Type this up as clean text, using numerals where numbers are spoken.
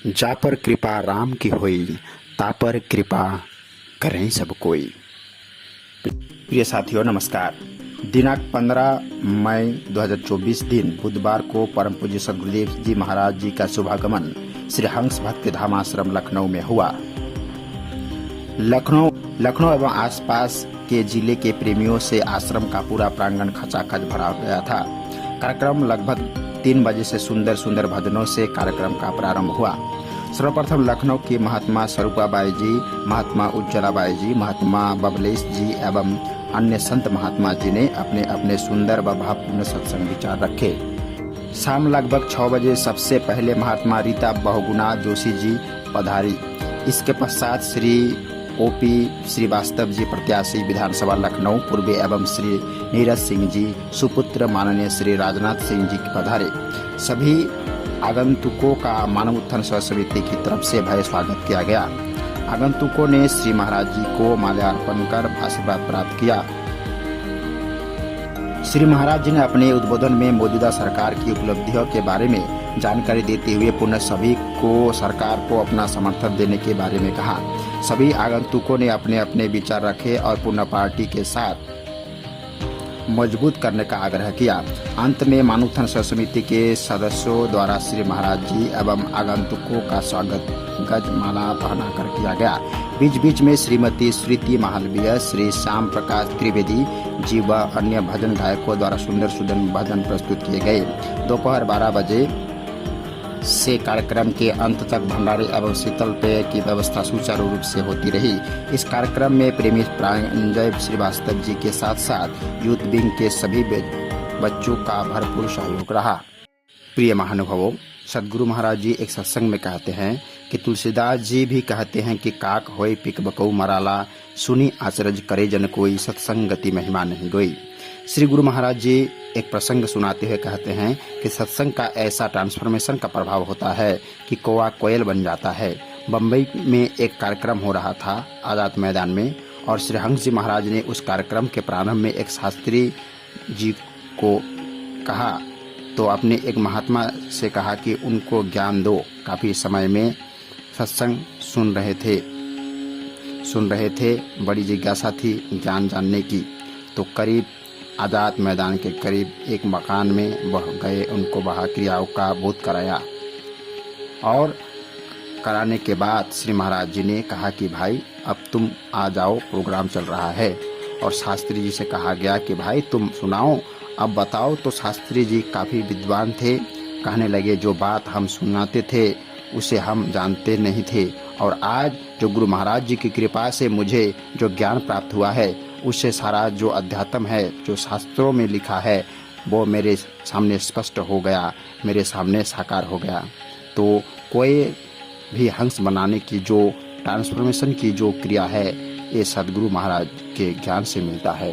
जा पर कृपा राम की होई, ता पर कृपा करें सब कोई। प्रिय साथियों नमस्कार। दिनांक 15 मई 2024 दिन बुधवार को परम पूज्य सद्गुरुदेव जी महाराज जी का शुभागमन श्री हंस भक्ति धाम आश्रम लखनऊ में हुआ। लखनऊ एवं आसपास के जिले के प्रेमियों से आश्रम का पूरा प्रांगण खचाखच भरा गया था। कार्यक्रम लगभग 3 बजे से सुंदर सुंदर भजनों से कार्यक्रम का प्रारंभ हुआ। सर्वप्रथम लखनऊ की महात्मा स्वरूपाबाई जी, महात्मा उज्ज्वलाबाई जी, महात्मा बबलेश जी एवं अन्य संत महात्मा जी ने अपने अपने सुंदर व भावपूर्ण सत्संग विचार रखे। शाम लगभग 6 बजे सबसे पहले महात्मा रीता बहुगुणा जोशी जी पधारी। इसके पश्चात श्री ओपी श्रीवास्तव जी प्रत्याशी विधानसभा लखनऊ पूर्व एवं श्री नीरज सिंह जी सुपुत्र माननीय श्री राजनाथ सिंह जी पधारे। सभी आगंतुकों का मानव उत्थान सेवा समिति की तरफ से भव्य स्वागत किया गया। आगंतुकों ने श्री महाराज जी को माल्यार्पण कर आशीर्वाद प्राप्त किया। श्री महाराज जी ने अपने उद्बोधन में मौजूदा सरकार की उपलब्धियों के बारे में जानकारी देते हुए पुनः सभी को सरकार को अपना समर्थन देने के बारे में कहा। सभी आगंतुकों ने अपने अपने विचार रखे और पुनः पार्टी के साथ मजबूत करने का आग्रह किया। अंत में मानव उत्थान सेवा समिति के सदस्यों द्वारा श्री महाराज जी एवं आगंतुकों का स्वागत गजमाला पहनाकर किया गया। बीच बीच में श्रीमती स्मृति महालवीय, श्री श्याम प्रकाश त्रिवेदी जी व अन्य भजन गायकों द्वारा सुंदर सुंदर भजन प्रस्तुत किए गए। दोपहर 12 बजे से कार्यक्रम के अंत तक भंडारे एवं शीतल पेय की व्यवस्था सुचारू रूप से होती रही। इस कार्यक्रम में प्रेमी प्रांजय श्रीवास्तव जी के साथ साथ यूथ विंग के सभी बच्चों का भरपूर सहयोग रहा। प्रिय महानुभावों, सदगुरु महाराज जी एक सत्संग में कहते हैं कि तुलसीदास जी भी कहते हैं कि काक होए पिक बकऊ मराला, सुनी आचरज करे जन कोई, सत्संगति महिमा नहीं गोई। श्री गुरु महाराज जी एक प्रसंग सुनाते हुए कहते हैं कि सत्संग का ऐसा ट्रांसफॉर्मेशन का प्रभाव होता है कि कौवा कोयल बन जाता है। बम्बई में एक कार्यक्रम हो रहा था आज़ाद मैदान में, और श्री हंस जी महाराज ने उस कार्यक्रम के प्रारंभ में एक शास्त्री जी को कहा तो अपने एक महात्मा से कहा कि उनको ज्ञान दो। काफ़ी समय में सत्संग सुन रहे थे, बड़ी जिज्ञासा थी ज्ञान जानने की। तो करीब आज़ाद मैदान के करीब एक मकान में वह गए, उनको वहाँ क्रियाओं का बोध कराया और कराने के बाद श्री महाराज जी ने कहा कि भाई अब तुम आ जाओ, प्रोग्राम चल रहा है। और शास्त्री जी से कहा गया कि भाई तुम सुनाओ, अब बताओ। तो शास्त्री जी काफ़ी विद्वान थे, कहने लगे जो बात हम सुनाते थे उसे हम जानते नहीं थे, और आज जो गुरु महाराज जी की कृपा से मुझे जो ज्ञान प्राप्त हुआ है उससे सारा जो अध्यात्म है, जो शास्त्रों में लिखा है, वो मेरे सामने स्पष्ट हो गया, मेरे सामने साकार हो गया। तो कोई भी हंस बनाने की जो ट्रांसफॉर्मेशन की जो क्रिया है, ये सदगुरु महाराज के ज्ञान से मिलता है।